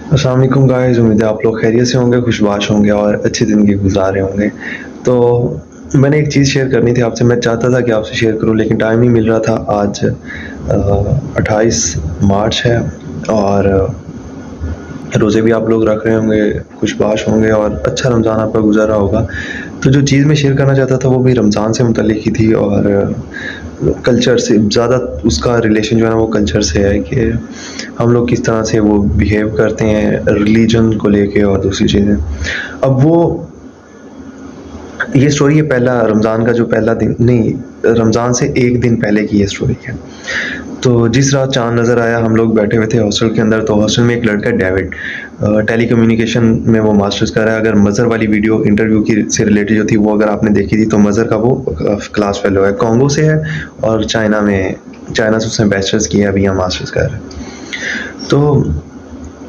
अस्सलाम वालेकुम गाइस, उम्मीद है आप लोग खैरियत से होंगे, खुशबाश होंगे और अच्छी ज़िंदगी गुज़ार रहे होंगे। तो मैंने एक चीज़ शेयर करनी थी आपसे, मैं चाहता था कि आपसे शेयर करूँ लेकिन टाइम नहीं मिल रहा था। आज 28 मार्च है और रोज़े भी आप लोग रख रहे होंगे, खुशबाश होंगे और अच्छा रमज़ान आपका गुज़र रहा होगा। तो जो चीज़ मैं शेयर करना चाहता था वो भी रमज़ान से मुतल्लिक़ ही थी और कल्चर से ज़्यादा उसका रिलेशन जो है ना वो कल्चर से है कि हम लोग किस तरह से वो बिहेव करते हैं रिलीजन को लेके और दूसरी चीज़ें। अब वो ये स्टोरी है पहला रमज़ान का जो पहला दिन नहीं, रमज़ान से 1 दिन पहले की ये स्टोरी है। तो जिस रात चाँद नज़र आया हम लोग बैठे हुए थे हॉस्टल के अंदर, तो हॉस्टल में एक लड़का है डेविड, टेलीकम्युनिकेशन में वो मास्टर्स कर रहा है। अगर मज़हर वाली वीडियो इंटरव्यू की से रिलेटेड जो थी वो अगर आपने देखी थी तो मज़हर का वो क्लास फेलो है, कॉन्गो से है और चाइना से उसने बैचलर्स किया है, अभी यहाँ मास्टर्स कर रहा है। तो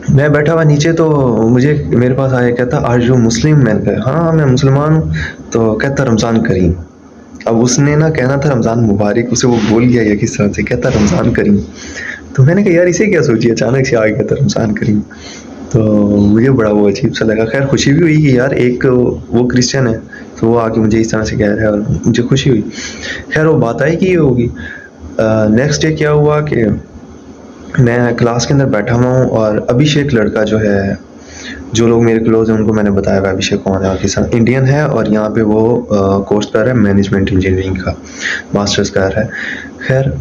मैं बैठा हुआ नीचे, तो मुझे मेरे पास आया, कहता आर यू मुस्लिम? मैंने कहा हाँ मैं मुसलमान हूँ। तो कहता रमज़ान करीम। अब उसने ना कहना था रमज़ान मुबारक, उसे वो भूल गया या किस तरह से, कहता रमज़ान करीम। तो मैंने कहा यार इसे क्या सोची, अचानक से आ गया कहता रमज़ान करीम। तो मुझे बड़ा वो अजीब सा लगा। खैर खुशी भी हुई कि यार एक वो क्रिश्चियन है तो वो आके मुझे इस तरह से कह रहा है और मुझे खुशी हुई। खैर वो बात आई कि ये होगी। नेक्स्ट डे क्या हुआ कि मैं क्लास के अंदर बैठा हुआ हूँ और अभिषेक लड़का जो है, जो लोग मेरे क्लोज हैं उनको मैंने बताया हुआ अभिषेक कौन है और किस इंडियन है और यहाँ पे वो कोर्स कर रहा है मैनेजमेंट इंजीनियरिंग का, मास्टर्स कर रहा है। खैर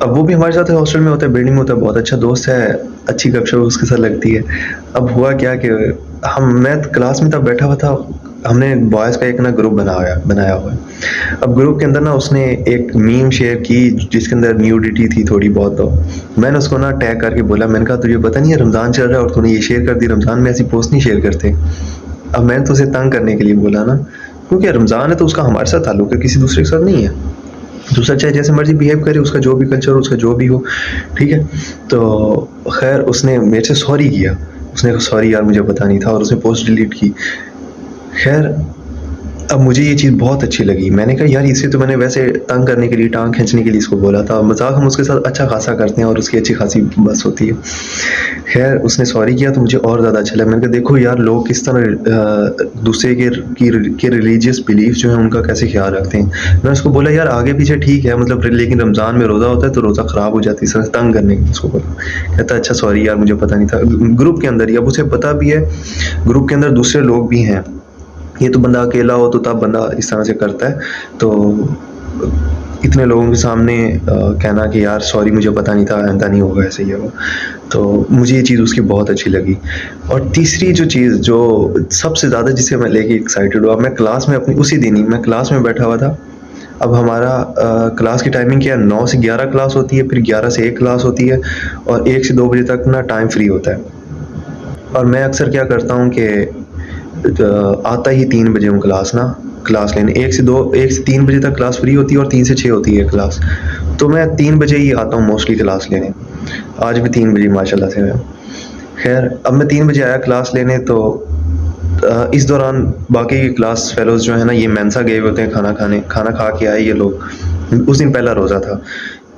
अब वो भी हमारे साथ हॉस्टल में होता है, बिल्डिंग में होता है, बहुत अच्छा दोस्त है, अच्छी गपशप उसके साथ लगती है। अब हुआ क्या कि मैं क्लास में तब बैठा हुआ था, हमने बॉयज़ का एक ना ग्रुप बनाया हुआ है। अब ग्रुप के अंदर ना उसने एक मीम शेयर की जिसके अंदर न्यूडिटी थी थोड़ी बहुत। तो मैंने उसको ना टैग करके बोला, मैंने कहा तुझे पता नहीं है रमज़ान चल रहा है और तूने ये शेयर कर दी, रमज़ान में ऐसी पोस्ट नहीं शेयर करते। अब मैंने तो उसे तंग करने के लिए बोला ना, क्योंकि रमज़ान है तो उसका हमारे साथ ताल्लुक है, किसी दूसरे के साथ नहीं है। दूसरा चाहे जैसे मर्जी बिहेव करे, उसका जो भी कल्चर हो, उसका जो भी हो, ठीक है। तो खैर उसने मेरे से सॉरी किया, उसने कहा सॉरी यार मुझे पता नहीं था और उसने पोस्ट डिलीट की। खैर अब मुझे ये चीज़ बहुत अच्छी लगी। मैंने कहा यार इसे तो मैंने वैसे तंग करने के लिए, टाँग खींचने के लिए इसको बोला था, मज़ाक हम उसके साथ अच्छा खासा करते हैं और उसकी अच्छी खासी बस होती है। खैर उसने सॉरी किया तो मुझे और ज़्यादा अच्छा लगा। मैंने कहा देखो यार लोग किस तरह दूसरे के रिलीजियस बिलीफ जो है उनका कैसे ख्याल रखते हैं। मैंने उसको बोला यार आगे पीछे ठीक है, मतलब लेकिन रमज़ान में रोज़ा होता है तो रोज़ा ख़राब हो जाती है, इस तरह तंग करने के लिए उसको बोला। कहता अच्छा सॉरी यार मुझे पता नहीं था। ग्रुप के अंदर ही, अब उसे पता भी है ग्रुप के अंदर दूसरे लोग भी हैं, ये तो बंदा अकेला हो तो तब बंदा इस तरह से करता है। तो इतने लोगों के सामने कहना कि यार सॉरी मुझे पता नहीं था, ऐसा नहीं होगा, ऐसे ही होगा। तो मुझे ये चीज़ उसकी बहुत अच्छी लगी। और तीसरी जो चीज़ जो सबसे ज़्यादा जिसे मैं लेके एक्साइटेड हुआ, मैं क्लास में अपनी उसी दिन ही मैं क्लास में बैठा हुआ था। अब हमारा क्लास की टाइमिंग क्या है, 9 से 11 क्लास होती है, फिर 11 से 1 क्लास होती है और 1 से 2 बजे तक ना टाइम फ्री होता है। और मैं अक्सर क्या करता हूँ कि आता ही 3 बजे हूँ क्लास लेने। 1 से 3 बजे तक क्लास फ्री होती है और 3 से 6 होती है क्लास। तो मैं 3 बजे ही आता हूँ मोस्टली क्लास लेने। आज भी 3 बजे माशाल्लाह से मैं। खैर अब मैं 3 बजे आया क्लास लेने, तो इस दौरान बाकी के क्लास फेलोज़ जो है ना ये मेंसा गए हुए होते हैं खाना खा के आए ये लोग। उस दिन पहला रोज़ा था।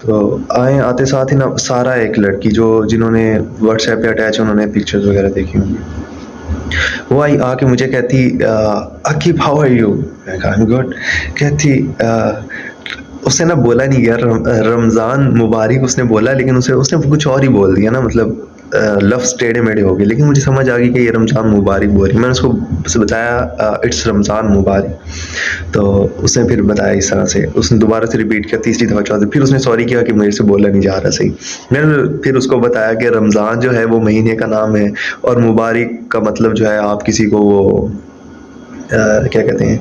तो आए, आते साथ ही ना सारा एक लड़की जो जिन्होंने व्हाट्सएप पे अटैच उन्होंने पिक्चर्स वगैरह देखी होंगी, वो आई आके मुझे कहती अकीब हाउ आर यू? मैं कहा आई एम गुड। कहती उसने ना बोला नहीं यार रमज़ान मुबारक उसने बोला, लेकिन उसे उसने कुछ और ही बोल दिया ना, मतलब लफ्ज़ टेढ़े मेढ़े हो गए, लेकिन मुझे समझ आ गई कि ये रमज़ान मुबारक बोल रही है। मैंने उसको उसे बताया इट्स रमज़ान मुबारक। तो उसने फिर बताया इस तरह से, उसने दोबारा से रिपीट किया, तीसरी दफ़ा चौथी, फिर उसने सॉरी किया कि मेरे से बोला नहीं जा रहा सही। मैंने फिर उसको बताया कि रमज़ान जो है वो महीने का नाम है और मुबारक का मतलब जो है आप किसी को वो क्या कहते हैं,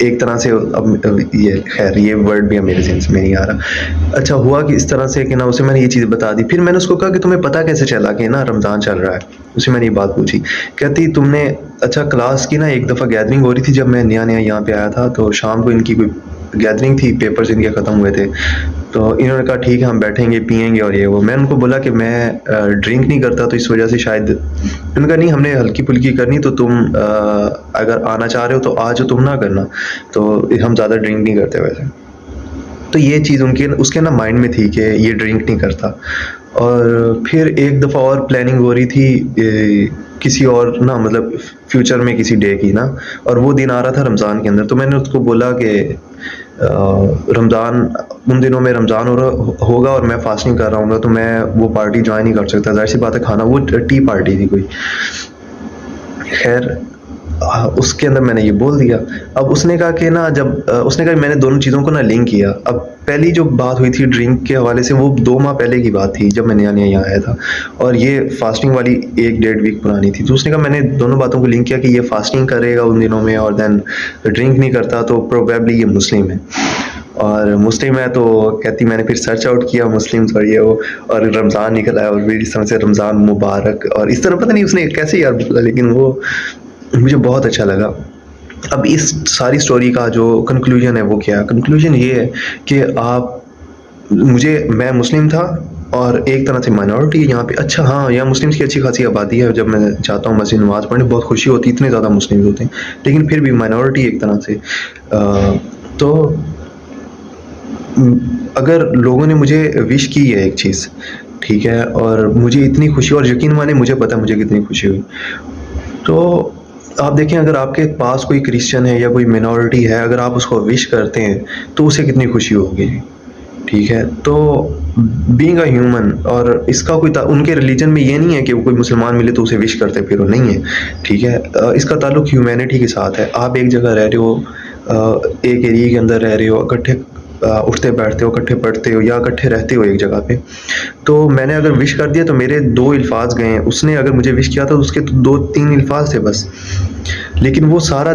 एक तरह से अब ये खैर ये वर्ड भी मेरे सेंस में नहीं आ रहा। अच्छा हुआ कि इस तरह से कि ना उसे मैंने ये चीज़ बता दी। फिर मैंने उसको कहा कि तुम्हें पता कैसे चला कि ना रमज़ान चल रहा है? उसे मैंने ये बात पूछी। कहती तुमने अच्छा क्लास की ना एक दफ़ा गैदरिंग हो रही थी जब मैं नया-नया यहाँ पे आया था, तो शाम को इनकी कोई गैदरिंग थी, पेपर्स इनके ख़त्म हुए थे। तो इन्होंने कहा ठीक है हम बैठेंगे, पिएँगे और ये वो। मैंने उनको बोला कि मैं ड्रिंक नहीं करता तो इस वजह से शायद। उन्होंने कहा नहीं हमने हल्की-फुल्की करनी, तो तुम अगर आना चाह रहे हो तो आ जाओ, तुम ना करना। तो हम ज़्यादा ड्रिंक नहीं करते वैसे। तो ये चीज़ उनके उसके ना माइंड में थी कि ये ड्रिंक नहीं करता। और फिर एक दफ़ा और प्लानिंग हो रही थी किसी और ना मतलब फ्यूचर में किसी डे की ना, और वो दिन आ रहा था रमज़ान के अंदर। तो मैंने उसको बोला कि रमज़ान उन दिनों में रमज़ान हो रहा होगा और मैं फास्टिंग कर रहा हूँगा, तो मैं वो पार्टी ज्वाइन नहीं कर सकता, ज़ाहिर सी बात है। खाना वो टी पार्टी थी कोई, खैर उसके अंदर मैंने ये बोल दिया। अब उसने कहा कि ना जब उसने कहा मैंने दोनों चीज़ों को ना लिंक किया। अब पहली जो बात हुई थी ड्रिंक के हवाले से, वो 2 माह पहले की बात थी जब मैं नया-नया यहाँ आया था, और ये फास्टिंग वाली 1 डेढ़ वीक पुरानी थी। तो उसने कहा मैंने दोनों बातों को लिंक किया कि ये फास्टिंग करेगा उन दिनों में और देन ड्रिंक नहीं करता, तो प्रोबेबली ये मुस्लिम है। और मुस्लिम है तो कहती, मैंने फिर सर्च आउट किया मुस्लिम्स और ये वो, और रमज़ान निकल आया और मेरी समझ से रमज़ान मुबारक और इस तरह पता नहीं उसने कैसे यार बोला, लेकिन वो मुझे बहुत अच्छा लगा। अब इस सारी स्टोरी का जो कंक्लूजन है वो क्या है? कंक्लूजन ये है कि मैं मुस्लिम था और एक तरह से माइनॉरिटी यहाँ पे। अच्छा हाँ, यहाँ मुस्लिम्स की अच्छी खासी आबादी है। जब मैं जाता हूँ मस्जिद नमाज़ पढ़ने बहुत खुशी होती है, इतने ज़्यादा मुस्लिम्स होते हैं, लेकिन फिर भी माइनॉरिटी एक तरह से। तो अगर लोगों ने मुझे विश की है एक चीज़, ठीक है, और मुझे इतनी खुशी, और यकीन माने मुझे पता है मुझे कितनी खुशी हुई। तो आप देखें, अगर आपके पास कोई क्रिश्चियन है या कोई मिनॉरिटी है, अगर आप उसको विश करते हैं तो उसे कितनी खुशी होगी, ठीक है। तो बीइंग अ ह्यूमन, और इसका कोई उनके रिलीजन में ये नहीं है कि वो कोई मुसलमान मिले तो उसे विश करते फिरो, नहीं है, ठीक है। इसका ताल्लुक ह्यूमैनिटी के साथ है। आप एक जगह रह रहे हो, एक एरिया के अंदर रह रहे हो, इकट्ठे उठते बैठते हो, इकट्ठे पढ़ते हो या इकट्ठे रहते हो एक जगह पे। तो मैंने अगर विश कर दिया तो मेरे 2 अल्फाज गए हैं, उसने अगर मुझे विश किया तो उसके तो 2-3 अल्फाज थे बस। लेकिन वो सारा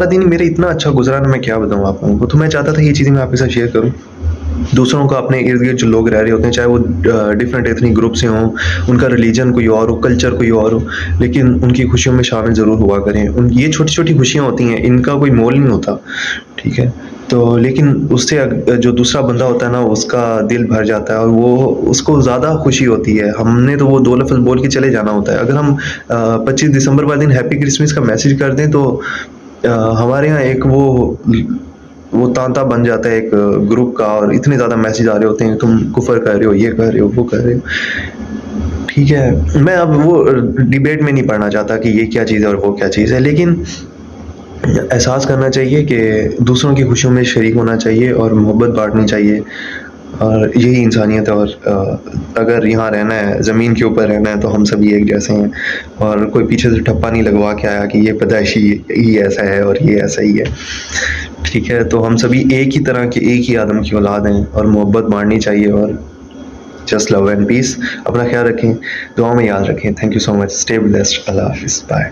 दिन मेरा इतना अच्छा गुजरा ना, मैं क्या बताऊँ आप लोगों को। तो मैं चाहता था ये चीज़ें मैं आपके साथ शेयर करूँ। दूसरों का, अपने इर्द-गिर्द जो लोग रह रहे होते हैं, चाहे वो डिफरेंट एथनिक ग्रुप से हों, उनका रिलीजन कोई और हो, कल्चर कोई और हो, लेकिन उनकी खुशियों में शामिल ज़रूर हुआ करें। ये छोटी-छोटी खुशियाँ होती हैं, इनका कोई मोल नहीं होता, ठीक है। तो लेकिन उससे जो दूसरा बंदा होता है ना, उसका दिल भर जाता है और वो उसको ज़्यादा खुशी होती है। हमने तो वो 2 लफ़्ज़ बोल के चले जाना होता है। अगर हम 25 दिसंबर वाले दिन हैप्पी क्रिसमस का मैसेज कर दें तो हमारे यहाँ एक वो तांता बन जाता है एक ग्रुप का, और इतने ज़्यादा मैसेज आ रहे होते हैं, तुम कुफ़र कर रहे हो, ये कर रहे हो, वो कर रहे हो, ठीक है। मैं अब वो डिबेट में नहीं पढ़ना चाहता कि ये क्या चीज़ है और वो क्या चीज़ है, लेकिन एहसास करना चाहिए कि दूसरों की खुशियों में शरीक होना चाहिए और मोहब्बत बाँटनी चाहिए, और यही इंसानियत है। और अगर यहाँ रहना है, ज़मीन के ऊपर रहना है, तो हम सभी एक जैसे हैं, और कोई पीछे से ठप्पा नहीं लगवा के आया कि ये पैदाइशी ही ऐसा है और ये ऐसा ही है, ठीक है। तो हम सभी एक ही तरह के, एक ही आदम की औलाद हैं, और मोहब्बत बाँटनी चाहिए, और जस्ट लव एंड पीस। अपना ख्याल रखें, दुआ में याद रखें। Thank you so much. Stay blessed. अल्लाह हाफ़िज़। बाय।